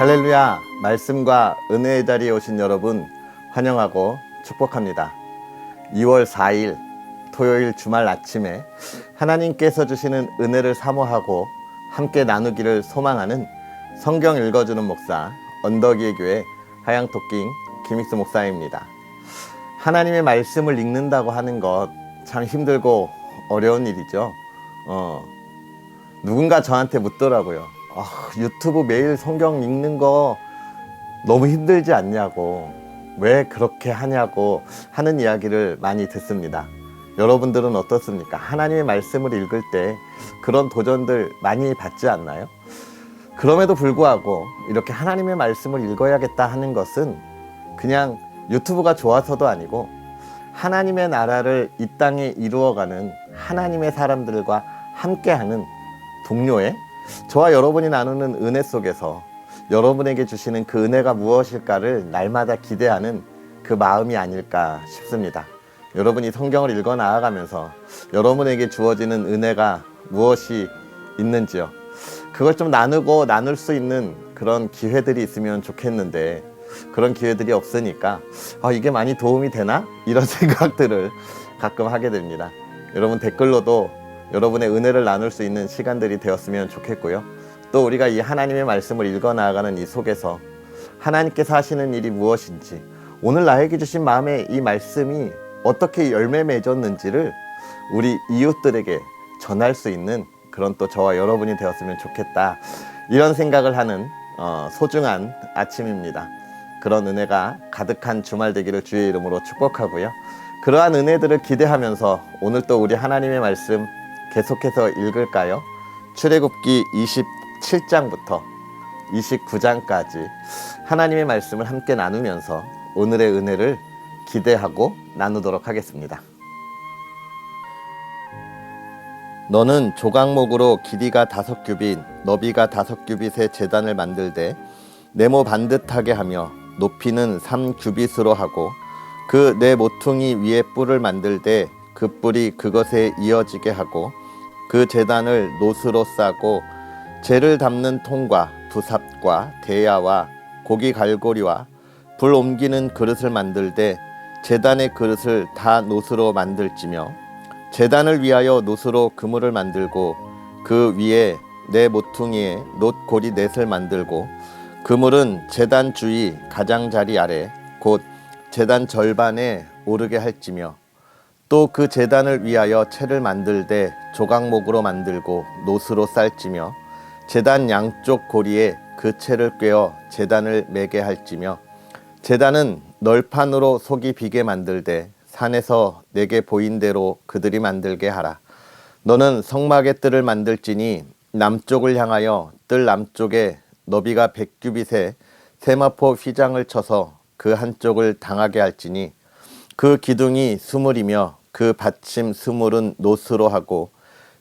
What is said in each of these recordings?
할렐루야, 말씀과 은혜의 자리에 오신 여러분 환영하고 축복합니다. 2월 4일 토요일 주말 아침에 하나님께서 주시는 은혜를 사모하고 함께 나누기를 소망하는 성경 읽어주는 목사 언덕이의 교회 하양토킹 김익수 목사입니다. 하나님의 말씀을 읽는다고 하는 것 참 힘들고 어려운 일이죠. 누군가 저한테 묻더라고요. 유튜브 매일 성경 읽는 거 너무 힘들지 않냐고, 왜 그렇게 하냐고 하는 이야기를 많이 듣습니다. 여러분들은 어떻습니까? 하나님의 말씀을 읽을 때 그런 도전들 많이 받지 않나요? 그럼에도 불구하고 이렇게 하나님의 말씀을 읽어야겠다 하는 것은 그냥 유튜브가 좋아서도 아니고 하나님의 나라를 이 땅에 이루어가는 하나님의 사람들과 함께하는 동료의 저와 여러분이 나누는 은혜 속에서 여러분에게 주시는 그 은혜가 무엇일까를 날마다 기대하는 그 마음이 아닐까 싶습니다. 여러분이 성경을 읽어 나아가면서 여러분에게 주어지는 은혜가 무엇이 있는지요, 그걸 좀 나누고 나눌 수 있는 그런 기회들이 있으면 좋겠는데 그런 기회들이 없으니까 이게 많이 도움이 되나? 이런 생각들을 가끔 하게 됩니다. 여러분 댓글로도 여러분의 은혜를 나눌 수 있는 시간들이 되었으면 좋겠고요. 또 우리가 이 하나님의 말씀을 읽어 나아가는 이 속에서 하나님께서 하시는 일이 무엇인지, 오늘 나에게 주신 마음의 이 말씀이 어떻게 열매 맺었는지를 우리 이웃들에게 전할 수 있는 그런 또 저와 여러분이 되었으면 좋겠다, 이런 생각을 하는 소중한 아침입니다. 그런 은혜가 가득한 주말 되기를 주의 이름으로 축복하고요. 그러한 은혜들을 기대하면서 오늘 또 우리 하나님의 말씀 계속해서 읽을까요? 출애굽기 27장부터 29장까지 하나님의 말씀을 함께 나누면서 오늘의 은혜를 기대하고 나누도록 하겠습니다. 너는 조각목으로 길이가 5규빗, 너비가 5규빗의 제단을 만들되 네모 반듯하게 하며 높이는 3규빗으로 하고 그 네 모퉁이 위에 뿔을 만들되 그 뿔이 그것에 이어지게 하고 그 제단을 노스로 싸고 재를 담는 통과 부삽과 대야와 고기 갈고리와 불 옮기는 그릇을 만들되 제단의 그릇을 다 노스로 만들지며 제단을 위하여 노스로 그물을 만들고 그 위에 네 모퉁이에 놋고리 넷을 만들고 그물은 제단 주위 가장자리 아래 곧 제단 절반에 오르게 할지며 또 그 제단을 위하여 채를 만들되 조각목으로 만들고 노스로 쌀지며 제단 양쪽 고리에 그 채를 꿰어 제단을 매게 할지며 제단은 널판으로 속이 비게 만들되 산에서 내게 보인 대로 그들이 만들게 하라. 너는 성막의 뜰을 만들지니 남쪽을 향하여 뜰 남쪽에 너비가 100규빗에 세마포 휘장을 쳐서 그 한쪽을 당하게 할지니 그 기둥이 수물이며 그 받침 수물은 노스로 하고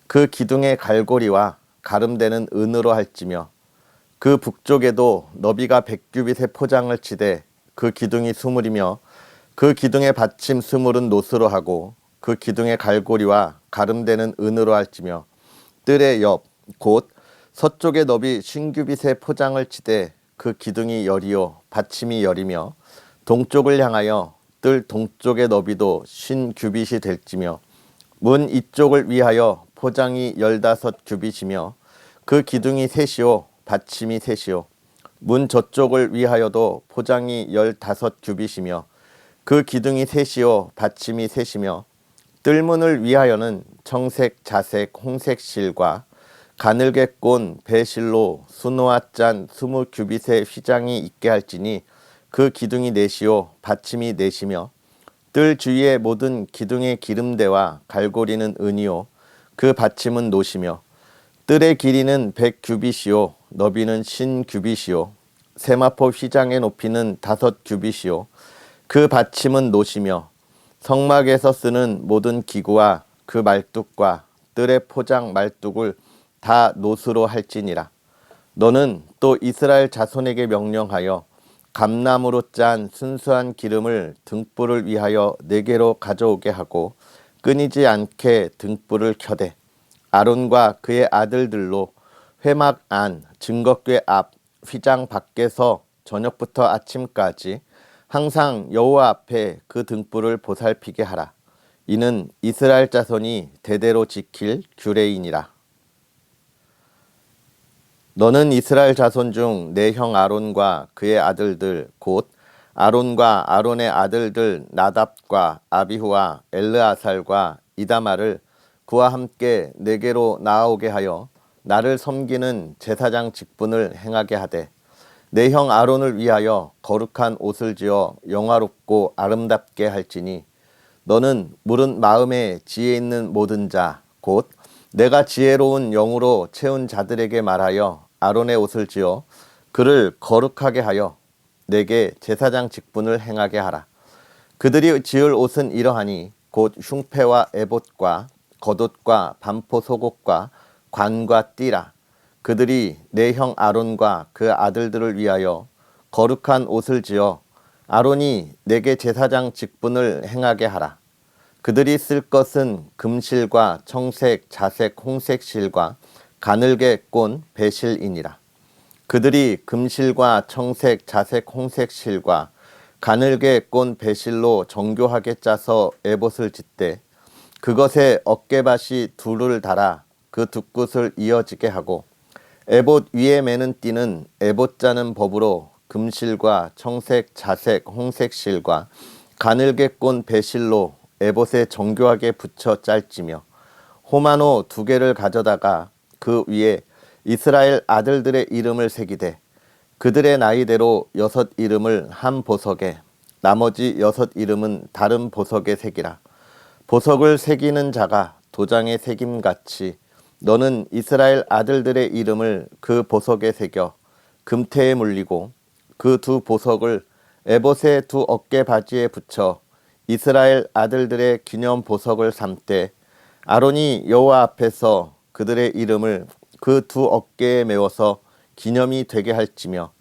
그 기둥의 갈고리와 가름대는 은으로 할지며 그 북쪽에도 너비가 100규빗의 포장을 치되 그 기둥이 수물이며 그 기둥의 받침 수물은 노스로 하고 그 기둥의 갈고리와 가름대는 은으로 할지며 뜰의 옆 곧 서쪽에 너비 50규빗의 포장을 치되 그 기둥이 열이요 받침이 열이며 동쪽을 향하여 뜰 동쪽의 너비도 50규빗이 될지며 문 이쪽을 위하여 포장이 15규빗이며 그 기둥이 셋이요 받침이 셋이요 문 저쪽을 위하여도 포장이 15규빗이며 그 기둥이 셋이요 받침이 셋이며 뜰문을 위하여는 청색, 자색, 홍색 실과 가늘게 꼰 배실로 수노아 짠 20규빗의 휘장이 있게 할지니 그 기둥이 넷이요 받침이 넷이며 뜰 주위의 모든 기둥의 기름대와 갈고리는 은이요 그 받침은 노시며 뜰의 길이는 100규빗이요 너비는 50규빗이요 세마포 휘장의 높이는 5규빗이요 그 받침은 노시며 성막에서 쓰는 모든 기구와 그 말뚝과 뜰의 포장 말뚝을 다 노스로 할지니라. 너는 또 이스라엘 자손에게 명령하여 감나무로 짠 순수한 기름을 등불을 위하여 4개로 가져오게 하고 끊이지 않게 등불을 켜되 아론과 그의 아들들로 회막 안 증거궤 앞 휘장 밖에서 저녁부터 아침까지 항상 여호와 앞에 그 등불을 보살피게 하라. 이는 이스라엘 자손이 대대로 지킬 규례이니라. 너는 이스라엘 자손 중 내 형 아론과 그의 아들들 곧 아론과 아론의 아들들 나답과 아비후와 엘르아살과 이다마를 그와 함께 내게로 나아오게 하여 나를 섬기는 제사장 직분을 행하게 하되 내 형 아론을 위하여 거룩한 옷을 지어 영화롭고 아름답게 할지니 너는 물은 마음에 지혜 있는 모든 자 곧 내가 지혜로운 영으로 채운 자들에게 말하여 아론의 옷을 지어 그를 거룩하게 하여 내게 제사장 직분을 행하게 하라. 그들이 지을 옷은 이러하니 곧 흉패와 에봇과 겉옷과 반포 속옷과 관과 띠라. 그들이 내 형 아론과 그 아들들을 위하여 거룩한 옷을 지어 아론이 내게 제사장 직분을 행하게 하라. 그들이 쓸 것은 금실과 청색, 자색, 홍색 실과 가늘게 꼰 배실이니라. 그들이 금실과 청색, 자색, 홍색 실과 가늘게 꼰 배실로 정교하게 짜서 에봇을 짓되 그것에 어깨밭이 둘을 달아 그 두 끝을 이어지게 하고 에봇 위에 매는 띠는 에봇 짜는 법으로 금실과 청색, 자색, 홍색 실과 가늘게 꼰 배실로 에봇에 정교하게 붙여 짤지며 호마노 2개를 가져다가 그 위에 이스라엘 아들들의 이름을 새기되 그들의 나이대로 6 이름을 한 보석에 나머지 6 이름은 다른 보석에 새기라. 보석을 새기는 자가 도장에 새김같이 너는 이스라엘 아들들의 이름을 그 보석에 새겨 금태에 물리고 그 2 보석을 에봇의 2 어깨 바지에 붙여 이스라엘 아들들의 기념 보석을 삼되 아론이 여호와 앞에서 그들의 이름을 그 2 어깨에 메워서 기념이 되게 할지며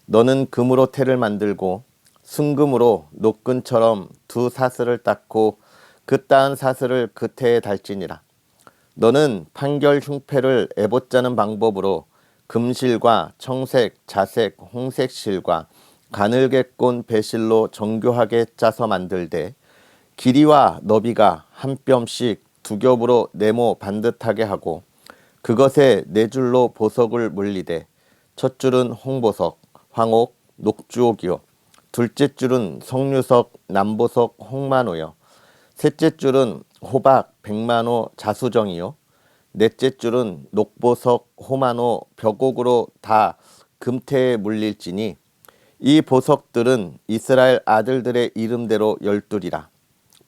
너는 금으로 태를 만들고 순금으로 노끈처럼 2 사슬을 닦고 그 따은 사슬을 그 태에 달지니라. 너는 판결 흉패를 에봇 짜는 방법으로 금실과 청색, 자색, 홍색 실과 가늘게 꼰 배실로 정교하게 짜서 만들되 길이와 너비가 한 뼘씩 2 겹으로 네모 반듯하게 하고 그것에 4줄로 보석을 물리되 첫 줄은 홍보석, 황옥, 녹주옥이요 둘째 줄은 석류석, 남보석, 홍만호요 셋째 줄은 호박, 백만호, 자수정이요 넷째 줄은 녹보석, 호만호, 벽옥으로 다 금태에 물릴지니 이 보석들은 이스라엘 아들들의 이름대로 12이라.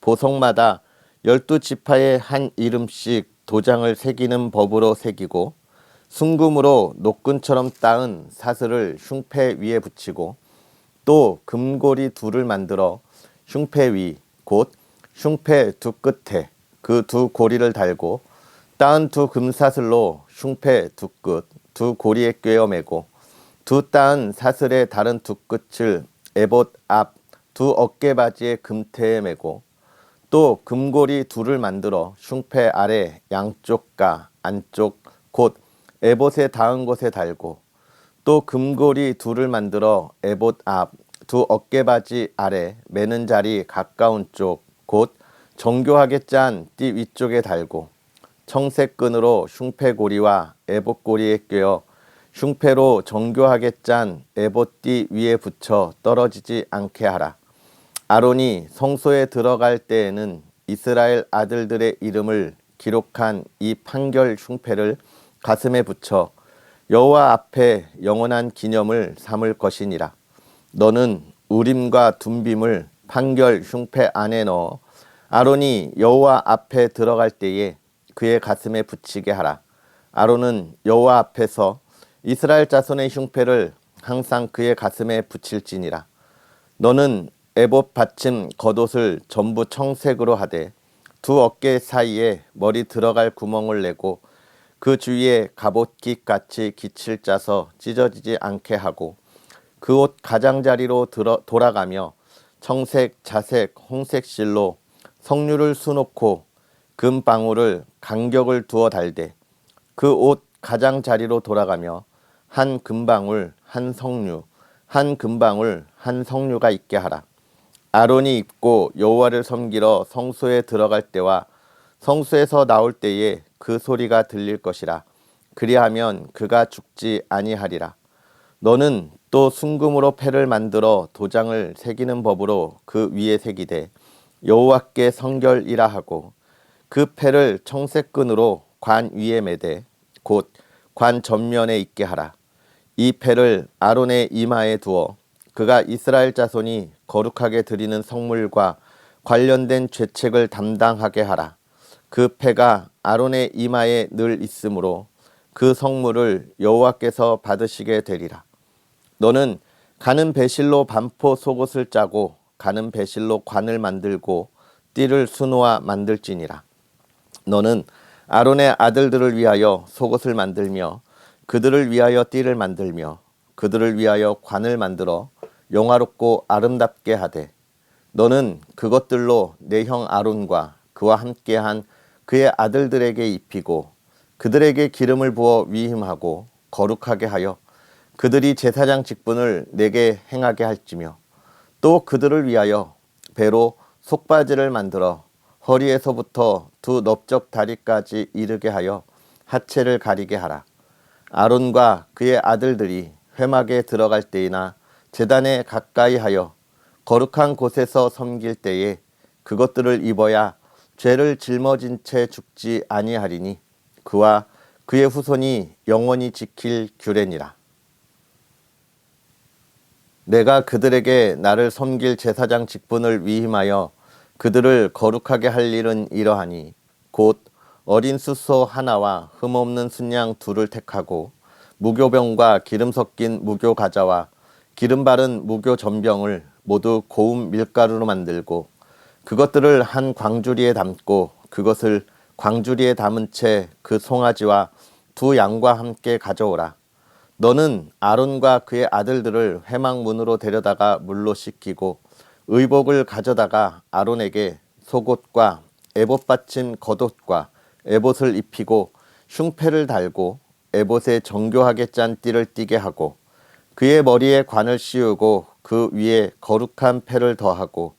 보석마다 12지파의 한 이름씩 도장을 새기는 법으로 새기고 순금으로 노끈처럼 따은 사슬을 흉패 위에 붙이고 또 금고리 2를 만들어 흉패 위 곧 흉패 2 끝에 그 2 고리를 달고 따은 2 금사슬로 흉패 2 끝, 2 고리에 꿰어 매고 2 따은 사슬의 다른 2 끝을 에봇 앞 2 어깨바지의 금태에 매고 또 금고리 2를 만들어 흉패 아래 양쪽과 안쪽 곧 에봇에 닿은 곳에 달고 또 금고리 2를 만들어 에봇 앞 2 어깨바지 아래 매는 자리 가까운 쪽 곧 정교하게 짠 띠 위쪽에 달고 청색 끈으로 흉패 고리와 에봇 고리에 꿰어 흉패로 정교하게 짠 에봇 띠 위에 붙여 떨어지지 않게 하라. 아론이 성소에 들어갈 때에는 이스라엘 아들들의 이름을 기록한 이 판결 흉패를 가슴에 붙여 여호와 앞에 영원한 기념을 삼을 것이니라. 너는 우림과 둠빔을 판결 흉패 안에 넣어 아론이 여호와 앞에 들어갈 때에 그의 가슴에 붙이게 하라. 아론은 여호와 앞에서 이스라엘 자손의 흉패를 항상 그의 가슴에 붙일지니라. 너는 에봇 받침 겉옷을 전부 청색으로 하되 2 어깨 사이에 머리 들어갈 구멍을 내고 그 주위에 갑옷깃 같이 깃을 짜서 찢어지지 않게 하고 그 옷 가장자리로 돌아가며 청색, 자색, 홍색 실로 석류를 수놓고 금방울을 간격을 두어 달되 그 옷 가장자리로 돌아가며 한 금방울 한 석류 한 금방울 한 석류가 있게 하라. 아론이 입고 여호와를 섬기러 성소에 들어갈 때와 성소에서 나올 때에 그 소리가 들릴 것이라. 그리하면 그가 죽지 아니하리라. 너는 또 순금으로 패를 만들어 도장을 새기는 법으로 그 위에 새기되 여호와께 성결이라 하고 그 패를 청색 끈으로 관 위에 매되 곧 관 전면에 있게 하라. 이 패를 아론의 이마에 두어 그가 이스라엘 자손이 거룩하게 드리는 성물과 관련된 죄책을 담당하게 하라. 그 패가 아론의 이마에 늘 있으므로 그 성물을 여호와께서 받으시게 되리라. 너는 가는 배실로 반포 속옷을 짜고 가는 배실로 관을 만들고 띠를 수놓아 만들지니라. 너는 아론의 아들들을 위하여 속옷을 만들며 그들을 위하여 띠를 만들며 그들을 위하여 관을 만들어 영화롭고 아름답게 하되 너는 그것들로 내 형 아론과 그와 함께한 그의 아들들에게 입히고 그들에게 기름을 부어 위임하고 거룩하게 하여 그들이 제사장 직분을 내게 행하게 할지며 또 그들을 위하여 배로 속바지를 만들어 허리에서부터 두 넓적 다리까지 이르게 하여 하체를 가리게 하라. 아론과 그의 아들들이 회막에 들어갈 때이나 제단에 가까이 하여 거룩한 곳에서 섬길 때에 그것들을 입어야 죄를 짊어진 채 죽지 아니하리니 그와 그의 후손이 영원히 지킬 규례니라. 내가 그들에게 나를 섬길 제사장 직분을 위임하여 그들을 거룩하게 할 일은 이러하니 곧 어린 숫소 하나와 흠없는 순양 둘을 택하고 무교병과 기름 섞인 무교 가자와 기름 바른 무교 전병을 모두 고운 밀가루로 만들고 그것들을 한 광주리에 담고 그것을 광주리에 담은 채 그 송아지와 두 양과 함께 가져오라. 너는 아론과 그의 아들들을 회막 문으로 데려다가 물로 씻기고 의복을 가져다가 아론에게 속옷과 에봇 받침 겉옷과 에봇을 입히고 흉패를 달고 에봇에 정교하게 짠 띠를 띠게 하고 그의 머리에 관을 씌우고 그 위에 거룩한 패를 더하고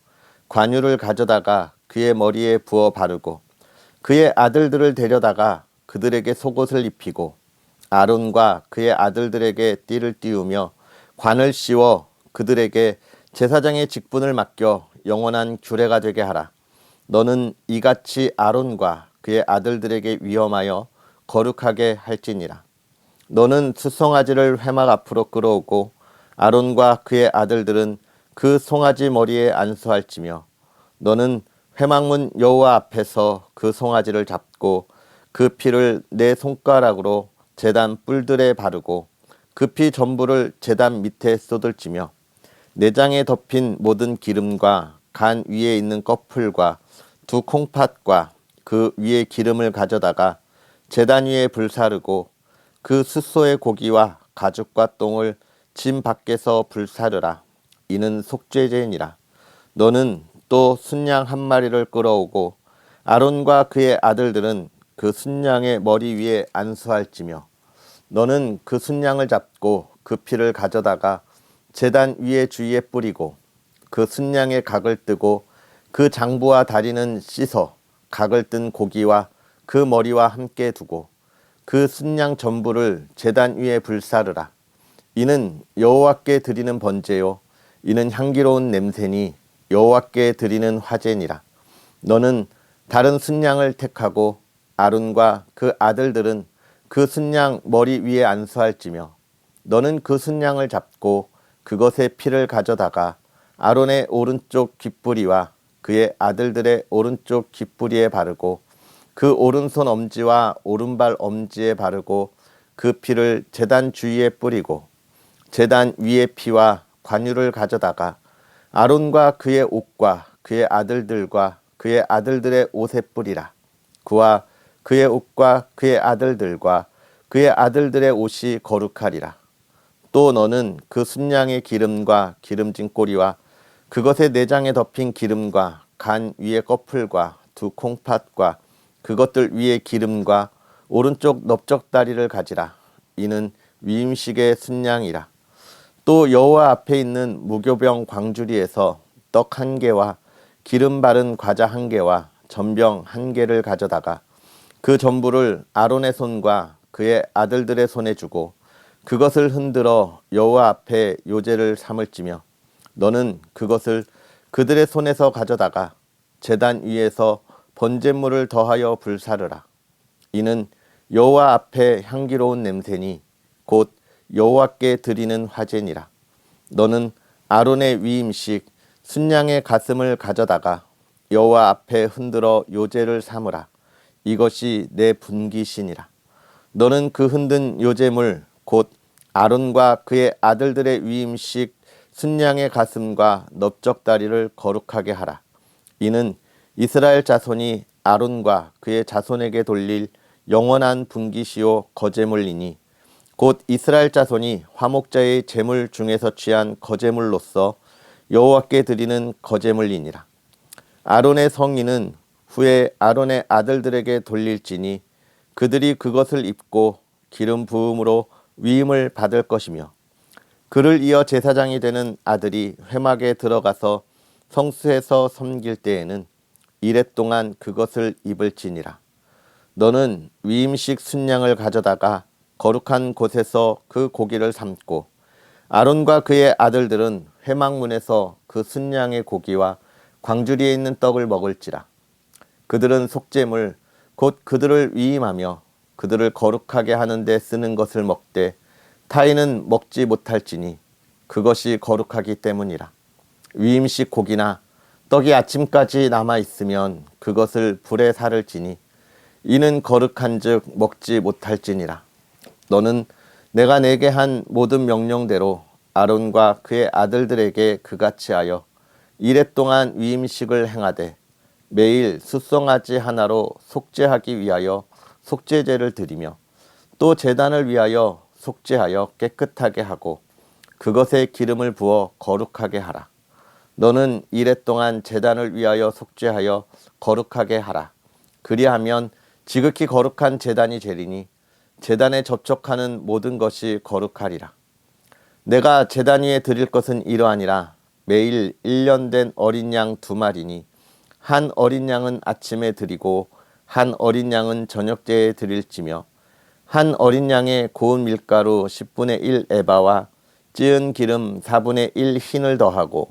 관유를 가져다가 그의 머리에 부어 바르고 그의 아들들을 데려다가 그들에게 속옷을 입히고 아론과 그의 아들들에게 띠를 띠우며 관을 씌워 그들에게 제사장의 직분을 맡겨 영원한 규례가 되게 하라. 너는 이같이 아론과 그의 아들들에게 위엄하여 거룩하게 할지니라. 너는 수송아지를 회막 앞으로 끌어오고 아론과 그의 아들들은 그 송아지 머리에 안수할지며 너는 회막문 여호와 앞에서 그 송아지를 잡고 그 피를 내 손가락으로 제단 뿔들에 바르고 그 피 전부를 제단 밑에 쏟을지며 내장에 덮인 모든 기름과 간 위에 있는 꺼풀과 두 콩팥과 그 위에 기름을 가져다가 제단 위에 불사르고 그 숫소의 고기와 가죽과 똥을 짐 밖에서 불사르라. 이는 속죄제니라. 너는 또 순양 한 마리를 끌어오고 아론과 그의 아들들은 그 순양의 머리 위에 안수할지며 너는 그 순양을 잡고 그 피를 가져다가 제단 위에 주위에 뿌리고 그 순양의 각을 뜨고 그 장부와 다리는 씻어 각을 뜬 고기와 그 머리와 함께 두고 그 순양 전부를 제단 위에 불사르라. 이는 여호와께 드리는 번제요 이는 향기로운 냄새니 여호와께 드리는 화제니라. 너는 다른 순양을 택하고 아론과 그 아들들은 그 순양 머리 위에 안수할지며 너는 그 순양을 잡고 그것의 피를 가져다가 아론의 오른쪽 귓부리와 그의 아들들의 오른쪽 귓부리에 바르고 그 오른손 엄지와 오른발 엄지에 바르고 그 피를 제단 주위에 뿌리고 제단 위의 피와 관유를 가져다가 아론과 그의 옷과 그의 아들들과 그의 아들들의 옷에 뿌리라. 그와 그의 옷과 그의 아들들과 그의 아들들의 옷이 거룩하리라. 또 너는 그 순양의 기름과 기름진 꼬리와 그것의 내장에 덮인 기름과 간 위의 꺼풀과 두 콩팥과 그것들 위의 기름과 오른쪽 넓적 다리를 가지라. 이는 위임식의 순양이라. 또 여호와 앞에 있는 무교병 광주리에서 떡 1개와 기름 바른 과자 1개와 전병 1개를 가져다가 그 전부를 아론의 손과 그의 아들들의 손에 주고 그것을 흔들어 여호와 앞에 요제를 삼을지며 너는 그것을 그들의 손에서 가져다가 제단 위에서 번제물을 더하여 불사르라. 이는 여호와 앞에 향기로운 냄새니 곧 여호와께 드리는 화제니라. 너는 아론의 위임식 순양의 가슴을 가져다가 여호와 앞에 흔들어 요제를 삼으라. 이것이 내 분기신이라. 너는 그 흔든 요제물 곧 아론과 그의 아들들의 위임식 순양의 가슴과 넓적다리를 거룩하게 하라. 이는 이스라엘 자손이 아론과 그의 자손에게 돌릴 영원한 분기시요 거제물이니 곧 이스라엘 자손이 화목자의 제물 중에서 취한 거제물로서 여호와께 드리는 거제물이니라. 아론의 성인은 후에 아론의 아들들에게 돌릴지니 그들이 그것을 입고 기름 부음으로 위임을 받을 것이며 그를 이어 제사장이 되는 아들이 회막에 들어가서 성수에서 섬길 때에는 이레 동안 그것을 입을지니라. 너는 위임식 순양을 가져다가 거룩한 곳에서 그 고기를 삶고 아론과 그의 아들들은 회막문에서 그 순양의 고기와 광주리에 있는 떡을 먹을지라. 그들은 속죄물 곧 그들을 위임하며 그들을 거룩하게 하는 데 쓰는 것을 먹되 타인은 먹지 못할지니 그것이 거룩하기 때문이라. 위임식 고기나 떡이 아침까지 남아 있으면 그것을 불에 사를지니 이는 거룩한즉 먹지 못할지니라. 너는 내가 내게 한 모든 명령대로 아론과 그의 아들들에게 그같이 하여 이레 동안 위임식을 행하되 매일 숫송아지 하나로 속죄하기 위하여 속죄제를 드리며 또 제단을 위하여 속죄하여 깨끗하게 하고 그것에 기름을 부어 거룩하게 하라. 너는 이레 동안 제단을 위하여 속죄하여 거룩하게 하라. 그리하면 지극히 거룩한 제단이 되리니 제단에 접촉하는 모든 것이 거룩하리라. 내가 제단 위에 드릴 것은 이러하니라. 매일 1년 된 어린 양 2마리니 한 어린 양은 아침에 드리고 한 어린 양은 저녁때에 드릴지며 한 어린 양에 고운 밀가루 10분의 1 에바와 찌은 기름 4분의 1 흰을 더하고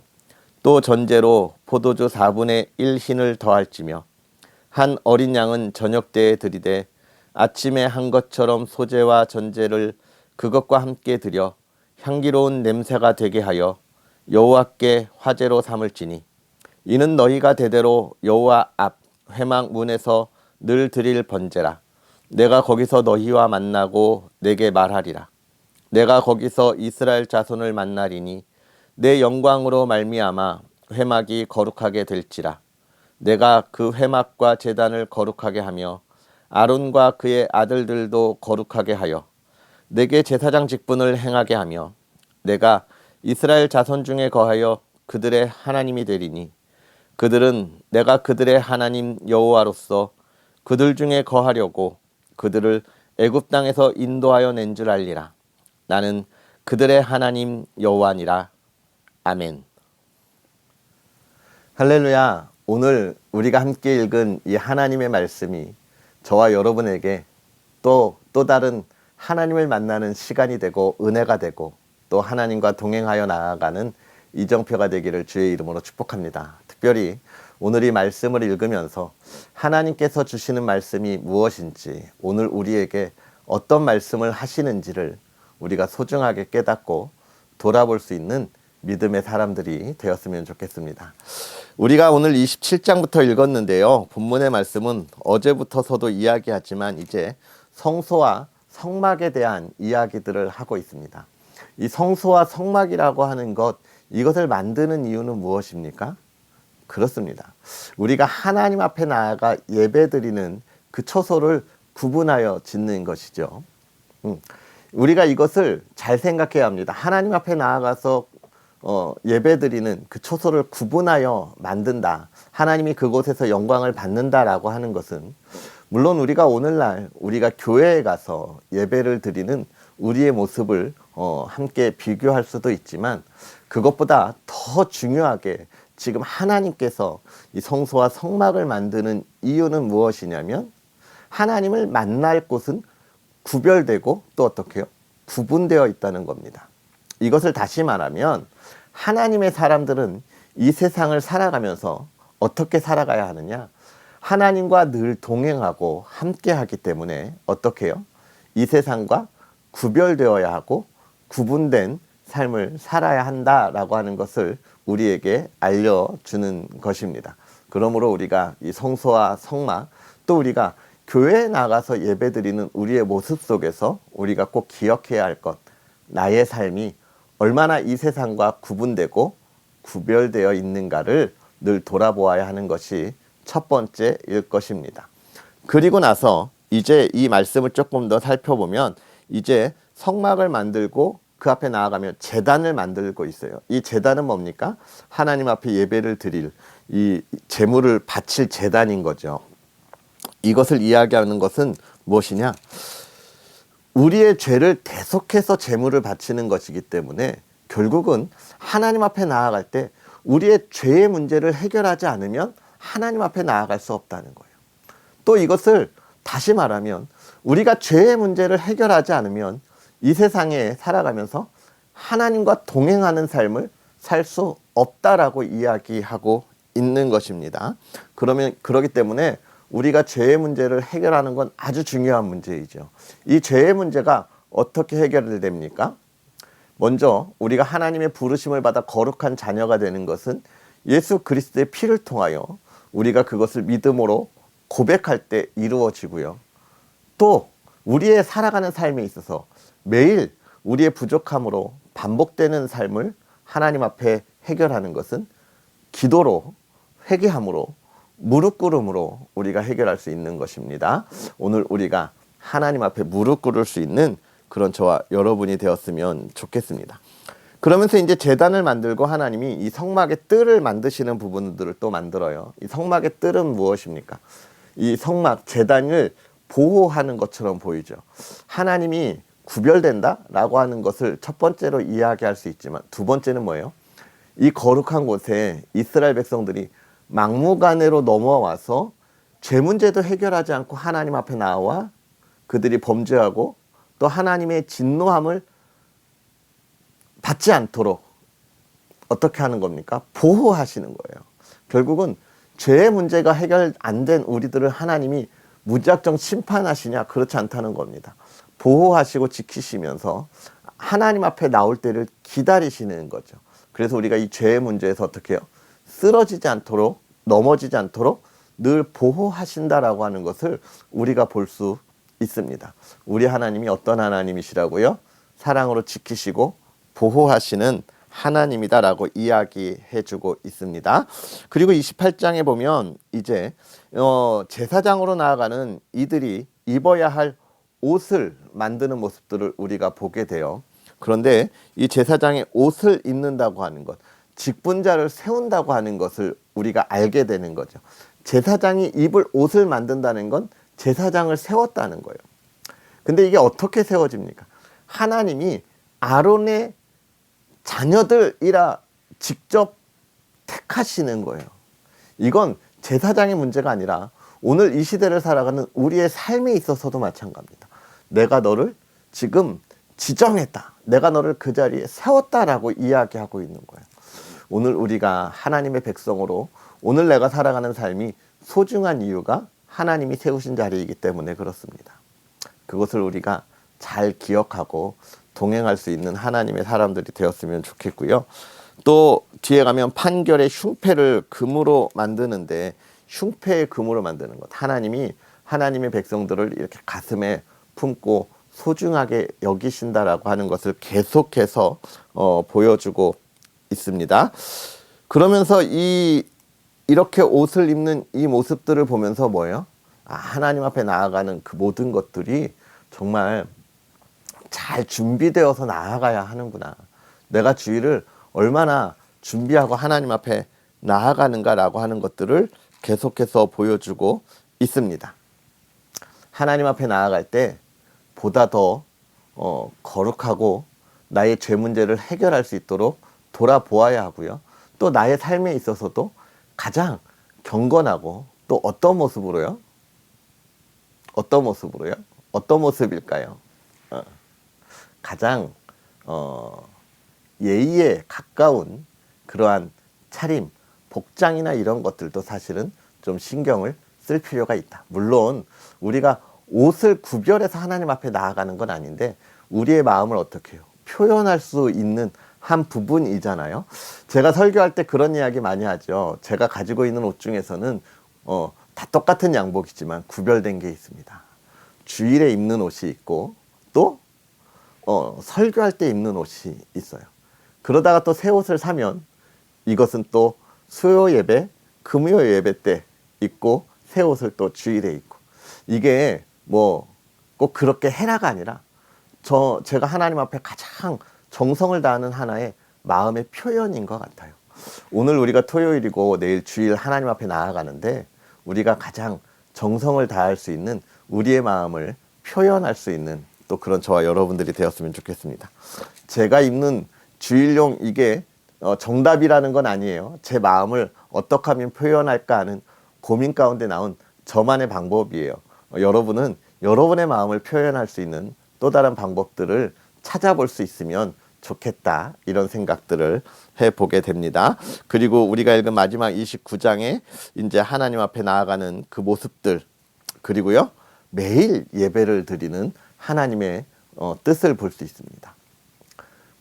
또 전제로 포도주 4분의 1 흰을 더할지며 한 어린 양은 저녁때에 드리되 아침에 한 것처럼 소제와 전제를 그것과 함께 드려 향기로운 냄새가 되게 하여 여호와께 화제로 삼을지니 이는 너희가 대대로 여호와 앞 회막 문에서 늘 드릴 번제라. 내가 거기서 너희와 만나고 내게 말하리라. 내가 거기서 이스라엘 자손을 만나리니 내 영광으로 말미암아 회막이 거룩하게 될지라. 내가 그 회막과 제단을 거룩하게 하며 아론과 그의 아들들도 거룩하게 하여 내게 제사장 직분을 행하게 하며 내가 이스라엘 자손 중에 거하여 그들의 하나님이 되리니 그들은 내가 그들의 하나님 여호와로서 그들 중에 거하려고 그들을 애굽 땅에서 인도하여 낸 줄 알리라. 나는 그들의 하나님 여호와니라. 아멘. 할렐루야. 오늘 우리가 함께 읽은 이 하나님의 말씀이 저와 여러분에게 또 다른 하나님을 만나는 시간이 되고 은혜가 되고 또 하나님과 동행하여 나아가는 이정표가 되기를 주의 이름으로 축복합니다. 특별히 오늘 이 말씀을 읽으면서 하나님께서 주시는 말씀이 무엇인지 오늘 우리에게 어떤 말씀을 하시는지를 우리가 소중하게 깨닫고 돌아볼 수 있는 믿음의 사람들이 되었으면 좋겠습니다. 우리가 오늘 27장부터 읽었는데요. 본문의 말씀은 어제부터서도 이야기하지만 이제 성소와 성막에 대한 이야기들을 하고 있습니다. 이 성소와 성막이라고 하는 것, 이것을 만드는 이유는 무엇입니까? 그렇습니다. 우리가 하나님 앞에 나아가 예배드리는 그 처소를 구분하여 짓는 것이죠. 우리가 이것을 잘 생각해야 합니다. 하나님 앞에 나아가서 예배드리는 그 처소를 구분하여 만든다. 하나님이 그곳에서 영광을 받는다라고 하는 것은 물론 우리가 오늘날 우리가 교회에 가서 예배를 드리는 우리의 모습을 함께 비교할 수도 있지만, 그것보다 더 중요하게 지금 하나님께서 이 성소와 성막을 만드는 이유는 무엇이냐면, 하나님을 만날 곳은 구별되고 또 어떻게 해요? 구분되어 있다는 겁니다. 이것을 다시 말하면 하나님의 사람들은 이 세상을 살아가면서 어떻게 살아가야 하느냐? 하나님과 늘 동행하고 함께 하기 때문에 어떻게 해요? 이 세상과 구별되어야 하고 구분된 삶을 살아야 한다라고 하는 것을 우리에게 알려주는 것입니다. 그러므로 우리가 이 성소와 성막, 또 우리가 교회에 나가서 예배드리는 우리의 모습 속에서 우리가 꼭 기억해야 할 것, 나의 삶이 얼마나 이 세상과 구분되고 구별되어 있는가를 늘 돌아보아야 하는 것이 첫 번째일 것입니다. 그리고 나서 이제 이 말씀을 조금 더 살펴보면, 이제 성막을 만들고 그 앞에 나아가면 제단을 만들고 있어요. 이 제단은 뭡니까? 하나님 앞에 예배를 드릴 이 제물을 바칠 제단인 거죠. 이것을 이야기하는 것은 무엇이냐? 우리의 죄를 대속해서 제물을 바치는 것이기 때문에 결국은 하나님 앞에 나아갈 때 우리의 죄의 문제를 해결하지 않으면 하나님 앞에 나아갈 수 없다는 거예요. 또 이것을 다시 말하면 우리가 죄의 문제를 해결하지 않으면 이 세상에 살아가면서 하나님과 동행하는 삶을 살 수 없다라고 이야기하고 있는 것입니다. 그러기 때문에 우리가 죄의 문제를 해결하는 건 아주 중요한 문제이죠. 이 죄의 문제가 어떻게 해결이 됩니까? 먼저 우리가 하나님의 부르심을 받아 거룩한 자녀가 되는 것은 예수 그리스도의 피를 통하여 우리가 그것을 믿음으로 고백할 때 이루어지고요. 또 우리의 살아가는 삶에 있어서 매일 우리의 부족함으로 반복되는 삶을 하나님 앞에 해결하는 것은 기도로, 회개함으로, 무릎 꿇음으로 우리가 해결할 수 있는 것입니다. 오늘 우리가 하나님 앞에 무릎 꿇을 수 있는 그런 저와 여러분이 되었으면 좋겠습니다. 그러면서 이제 제단을 만들고 하나님이 이 성막의 뜰을 만드시는 부분들을 또 만들어요. 이 성막의 뜰은 무엇입니까? 이 성막, 제단을 보호하는 것처럼 보이죠. 하나님이 구별된다라고 하는 것을 첫 번째로 이야기할 수 있지만, 두 번째는 뭐예요? 이 거룩한 곳에 이스라엘 백성들이 막무가내로 넘어와서 죄 문제도 해결하지 않고 하나님 앞에 나와 그들이 범죄하고 또 하나님의 진노함을 받지 않도록 어떻게 하는 겁니까? 보호하시는 거예요. 결국은 죄의 문제가 해결 안 된 우리들을 하나님이 무작정 심판하시냐? 그렇지 않다는 겁니다. 보호하시고 지키시면서 하나님 앞에 나올 때를 기다리시는 거죠. 그래서 우리가 이 죄의 문제에서 어떻게 해요? 쓰러지지 않도록, 넘어지지 않도록 늘 보호하신다라고 하는 것을 우리가 볼 수 있습니다. 우리 하나님이 어떤 하나님이시라고요? 사랑으로 지키시고 보호하시는 하나님이다라고 이야기해주고 있습니다. 그리고 28장에 보면 이제 제사장으로 나아가는 이들이 입어야 할 옷을 만드는 모습들을 우리가 보게 돼요. 그런데 이 제사장의 옷을 입는다고 하는 것, 직분자를 세운다고 하는 것을 우리가 알게 되는 거죠. 제사장이 입을 옷을 만든다는 건 제사장을 세웠다는 거예요. 근데 이게 어떻게 세워집니까? 하나님이 아론의 자녀들이라 직접 택하시는 거예요. 이건 제사장의 문제가 아니라 오늘 이 시대를 살아가는 우리의 삶에 있어서도 마찬가지입니다. 내가 너를 지금 지정했다. 내가 너를 그 자리에 세웠다라고 이야기하고 있는 거예요. 오늘 우리가 하나님의 백성으로 오늘 내가 살아가는 삶이 소중한 이유가 하나님이 세우신 자리이기 때문에 그렇습니다. 그것을 우리가 잘 기억하고 동행할 수 있는 하나님의 사람들이 되었으면 좋겠고요. 또 뒤에 가면 판결의 흉패를 금으로 만드는데, 흉패의 금으로 만드는 것, 하나님이 하나님의 백성들을 이렇게 가슴에 품고 소중하게 여기신다라고 하는 것을 계속해서 보여주고 있습니다. 그러면서 이렇게 옷을 입는 이 모습들을 보면서 뭐예요? 하나님 앞에 나아가는 그 모든 것들이 정말 잘 준비되어서 나아가야 하는구나. 내가 주의를 얼마나 준비하고 하나님 앞에 나아가는가라고 하는 것들을 계속해서 보여주고 있습니다. 하나님 앞에 나아갈 때 보다 더 거룩하고 나의 죄 문제를 해결할 수 있도록 돌아보아야 하고요. 또 나의 삶에 있어서도 가장 경건하고 또 어떤 모습으로요? 어떤 모습으로요? 어떤 모습일까요? 가장 예의에 가까운 그러한 차림, 복장이나 이런 것들도 사실은 좀 신경을 쓸 필요가 있다. 물론 우리가 옷을 구별해서 하나님 앞에 나아가는 건 아닌데 우리의 마음을 어떻게 해요? 표현할 수 있는 한 부분이잖아요. 제가 설교할 때 그런 이야기 많이 하죠. 제가 가지고 있는 옷 중에서는 다 똑같은 양복이지만 구별된 게 있습니다. 주일에 입는 옷이 있고 또 설교할 때 입는 옷이 있어요. 그러다가 또 새 옷을 사면 이것은 또 수요 예배, 금요 예배 때 입고 새 옷을 또 주일에 입고, 이게 뭐 꼭 그렇게 해라가 아니라 제가 하나님 앞에 가장 정성을 다하는 하나의 마음의 표현인 것 같아요. 오늘 우리가 토요일이고 내일 주일 하나님 앞에 나아가는데 우리가 가장 정성을 다할 수 있는 우리의 마음을 표현할 수 있는 또 그런 저와 여러분들이 되었으면 좋겠습니다. 제가 입는 주일용 이게 정답이라는 건 아니에요. 제 마음을 어떻게 하면 표현할까 하는 고민 가운데 나온 저만의 방법이에요. 여러분은 여러분의 마음을 표현할 수 있는 또 다른 방법들을 찾아볼 수 있으면 좋겠다, 이런 생각들을 해보게 됩니다. 그리고 우리가 읽은 마지막 29장에 이제 하나님 앞에 나아가는 그 모습들, 그리고요 매일 예배를 드리는 하나님의 뜻을 볼 수 있습니다.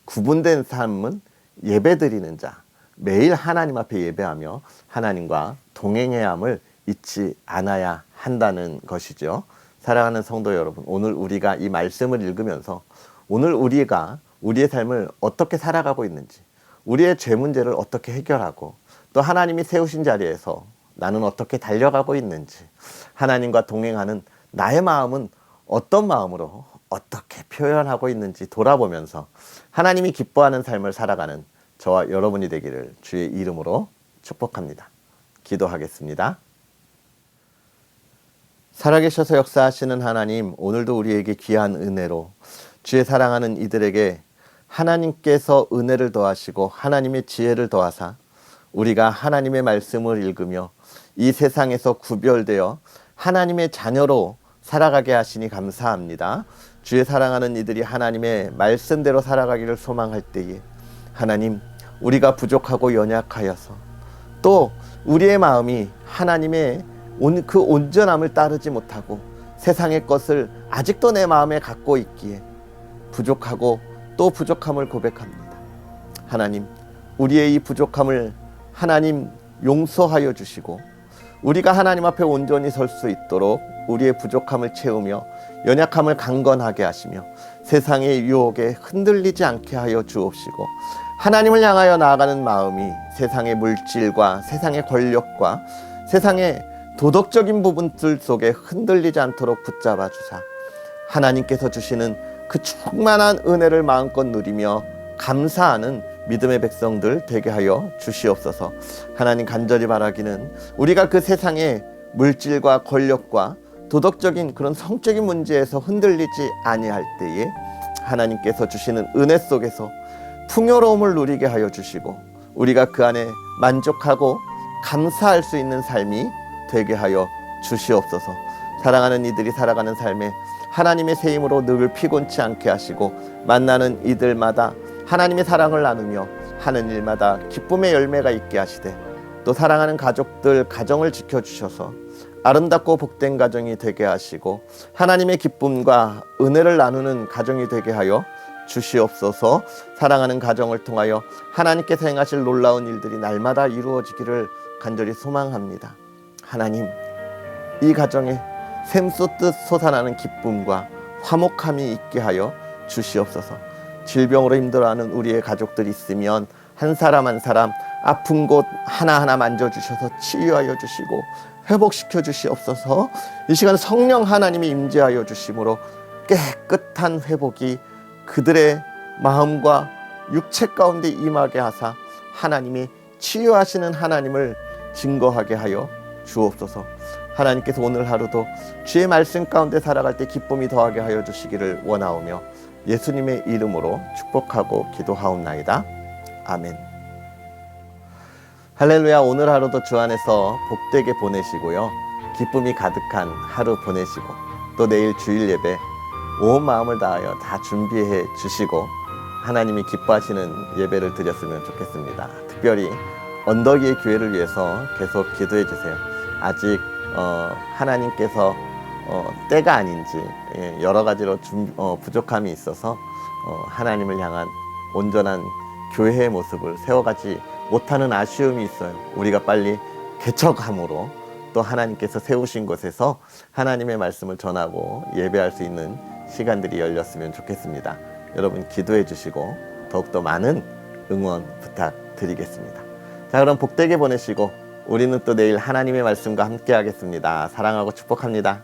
구분된 삶은 예배 드리는 자, 매일 하나님 앞에 예배하며 하나님과 동행해야 함을 잊지 않아야 한다는 것이죠. 사랑하는 성도 여러분, 오늘 우리가 이 말씀을 읽으면서 오늘 우리가 우리의 삶을 어떻게 살아가고 있는지, 우리의 죄 문제를 어떻게 해결하고 또 하나님이 세우신 자리에서 나는 어떻게 달려가고 있는지, 하나님과 동행하는 나의 마음은 어떤 마음으로 어떻게 표현하고 있는지 돌아보면서 하나님이 기뻐하는 삶을 살아가는 저와 여러분이 되기를 주의 이름으로 축복합니다. 기도하겠습니다. 살아계셔서 역사하시는 하나님, 오늘도 우리에게 귀한 은혜로 주의 사랑하는 이들에게 하나님께서 은혜를 더하시고 하나님의 지혜를 더하사 우리가 하나님의 말씀을 읽으며 이 세상에서 구별되어 하나님의 자녀로 살아가게 하시니 감사합니다. 주의 사랑하는 이들이 하나님의 말씀대로 살아가기를 소망할 때에 하나님, 우리가 부족하고 연약하여서 또 우리의 마음이 하나님의 그 온전함을 따르지 못하고 세상의 것을 아직도 내 마음에 갖고 있기에 부족하고 또 부족함을 고백합니다. 하나님, 우리의 이 부족함을 하나님 용서하여 주시고 우리가 하나님 앞에 온전히 설 수 있도록 우리의 부족함을 채우며 연약함을 강건하게 하시며 세상의 유혹에 흔들리지 않게 하여 주옵시고 하나님을 향하여 나아가는 마음이 세상의 물질과 세상의 권력과 세상의 도덕적인 부분들 속에 흔들리지 않도록 붙잡아 주사 하나님께서 주시는 그 충만한 은혜를 마음껏 누리며 감사하는 믿음의 백성들 되게 하여 주시옵소서. 하나님, 간절히 바라기는 우리가 그 세상의 물질과 권력과 도덕적인 그런 성적인 문제에서 흔들리지 아니할 때에 하나님께서 주시는 은혜 속에서 풍요로움을 누리게 하여 주시고 우리가 그 안에 만족하고 감사할 수 있는 삶이 되게 하여 주시옵소서. 사랑하는 이들이 살아가는 삶에 하나님의 새 힘으로 늘 피곤치 않게 하시고 만나는 이들마다 하나님의 사랑을 나누며 하는 일마다 기쁨의 열매가 있게 하시되 또 사랑하는 가족들 가정을 지켜주셔서 아름답고 복된 가정이 되게 하시고 하나님의 기쁨과 은혜를 나누는 가정이 되게 하여 주시옵소서. 사랑하는 가정을 통하여 하나님께서 행하실 놀라운 일들이 날마다 이루어지기를 간절히 소망합니다. 하나님, 이 가정에 샘솟듯 솟아나는 기쁨과 화목함이 있게 하여 주시옵소서. 질병으로 힘들어하는 우리의 가족들이 있으면 한 사람 한 사람 아픈 곳 하나하나 만져주셔서 치유하여 주시고 회복시켜 주시옵소서. 이 시간 성령 하나님이 임재하여 주심으로 깨끗한 회복이 그들의 마음과 육체 가운데 임하게 하사 하나님이 치유하시는 하나님을 증거하게 하여 주옵소서. 하나님께서 오늘 하루도 주의 말씀 가운데 살아갈 때 기쁨이 더하게 하여 주시기를 원하오며 예수님의 이름으로 축복하고 기도하옵나이다. 아멘. 할렐루야. 오늘 하루도 주 안에서 복되게 보내시고요. 기쁨이 가득한 하루 보내시고 또 내일 주일 예배 온 마음을 다하여 다 준비해 주시고 하나님이 기뻐하시는 예배를 드렸으면 좋겠습니다. 특별히 언덕 위의 교회를 위해서 계속 기도해 주세요. 아직 하나님께서 때가 아닌지 여러 가지로 부족함이 있어서 하나님을 향한 온전한 교회의 모습을 세워가지 못하는 아쉬움이 있어요. 우리가 빨리 개척함으로 또 하나님께서 세우신 곳에서 하나님의 말씀을 전하고 예배할 수 있는 시간들이 열렸으면 좋겠습니다. 여러분 기도해 주시고 더욱더 많은 응원 부탁드리겠습니다. 자, 그럼 복되게 보내시고 우리는 또 내일 하나님의 말씀과 함께 하겠습니다. 사랑하고 축복합니다.